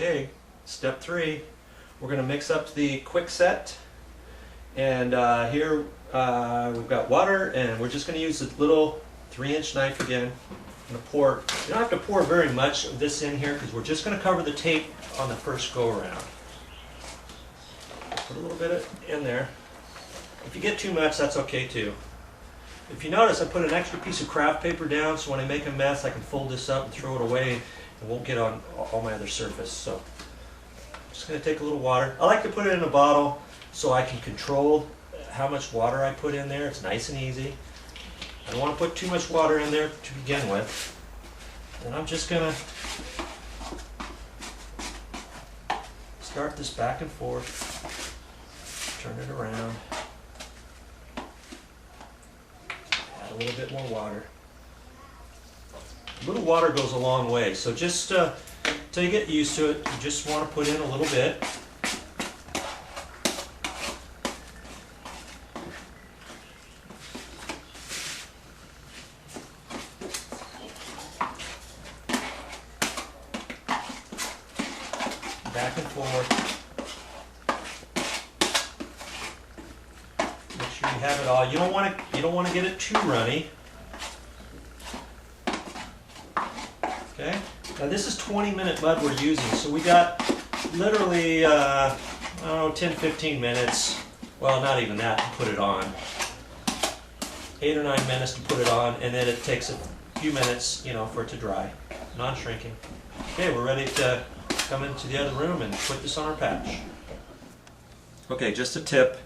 Okay, step 3. We're going to mix up the Quickset, and here we've got water, and we're just going to use a little 3-inch knife again. I'm going to pour. You don't have to pour very much of this in here because we're just going to cover the tape on the first go around. Put a little bit in there. If you get too much, that's okay too. If you notice, I put an extra piece of craft paper down so when I make a mess I can fold this up and throw it away. It won't get on all my other surface. So I'm just going to take a little water. I like to put it in a bottle so I can control how much water I put in there. It's nice and easy. I don't want to put too much water in there to begin with. And I'm just going to start this back and forth. Turn it around. Add a little bit more water. A little water goes a long way, so just till you get used to it, you just want to put in a little bit. Back and forth. Make sure you have it all. You don't want to get it too runny. Okay. Now this is 20-minute mud we're using, so we got literally I don't know, 10-15 minutes. Well, not even that to put it on. 8 or 9 minutes to put it on, and then it takes a few minutes, for it to dry. Non-shrinking. Okay, we're ready to come into the other room and put this on our patch. Okay, just a tip.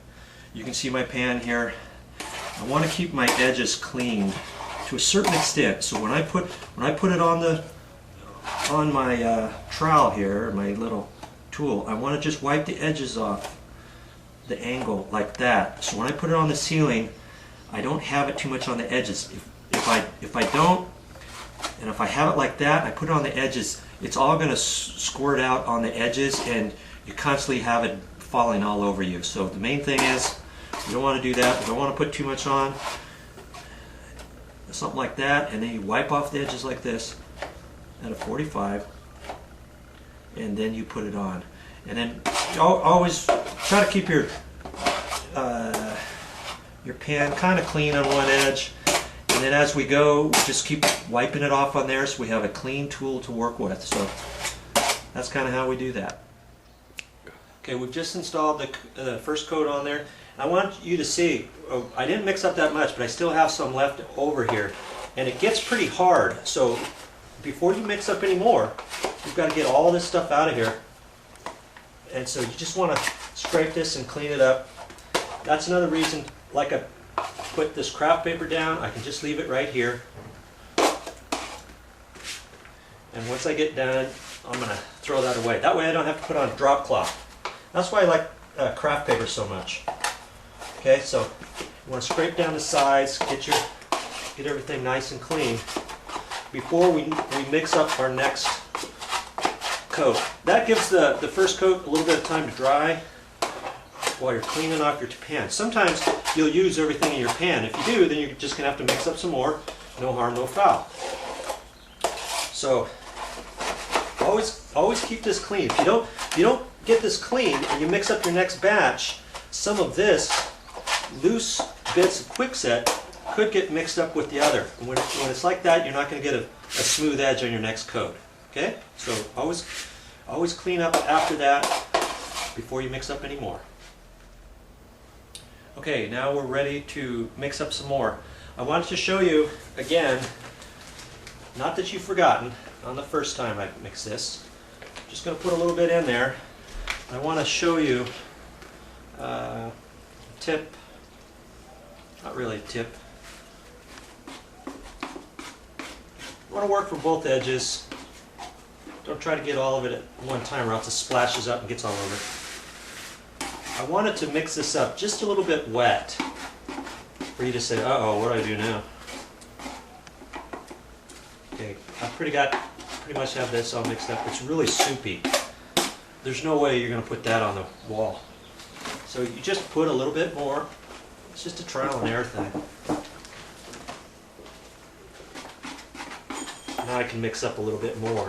You can see my pan here. I want to keep my edges clean to a certain extent. So when I put it on my trowel here, my little tool, I want to just wipe the edges off the angle like that. So when I put it on the ceiling, I don't have it too much on the edges. If I don't, and if I have it like that, I put it on the edges, it's all going to squirt out on the edges, and you constantly have it falling all over you. So the main thing is, you don't want to do that. You don't want to put too much on. Something like that, and then you wipe off the edges like this at a 45, and then you put it on. And then always try to keep your pan kind of clean on one edge, and then as we go, we just keep wiping it off on there so we have a clean tool to work with. So that's kind of how we do that. Okay, we've just installed the first coat on there. I want you to see, I didn't mix up that much, but I still have some left over here, and it gets pretty hard. So before you mix up any more, you've got to get all this stuff out of here. And so you just want to scrape this and clean it up. That's another reason, like I put this craft paper down, I can just leave it right here. And once I get done, I'm going to throw that away. That way I don't have to put on drop cloth. That's why I like craft paper so much. Okay, so you want to scrape down the sides, get everything nice and clean before we mix up our next coat. That gives the first coat a little bit of time to dry while you're cleaning off your pan. Sometimes you'll use everything in your pan. If you do, then you're just going to have to mix up some more. No harm, no foul. So always keep this clean. If you don't get this clean and you mix up your next batch, some of this loose bits of Quickset could get mixed up with the other. And when it's like that, you're not going to get a smooth edge on your next coat. Okay? So always clean up after that before you mix up any more. Okay, now we're ready to mix up some more. I wanted to show you again, not that you've forgotten, on the first time I mixed this. I'm just going to put a little bit in there. I want to show you a tip. Not really a tip. You want to work for both edges. Don't try to get all of it at one time or else it splashes up and gets all over. I wanted to mix this up just a little bit wet for you to say, uh-oh, what do I do now? Okay, I pretty much have this all mixed up. It's really soupy. There's no way you're going to put that on the wall. So you just put a little bit more. It's just a trial and error thing. Now I can mix up a little bit more,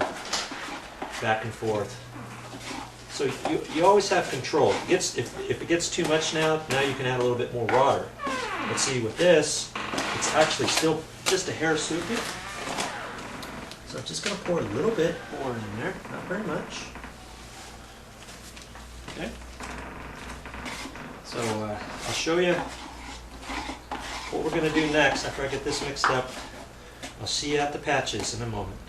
back and forth. So you always have control. If it gets too much now you can add a little bit more water. But see, with this, it's actually still just a hair soupy. So I'm just going to pour a little bit more in there, not very much. Okay. So I'll show you what we're going to do next after I get this mixed up. I'll see you at the patches in a moment.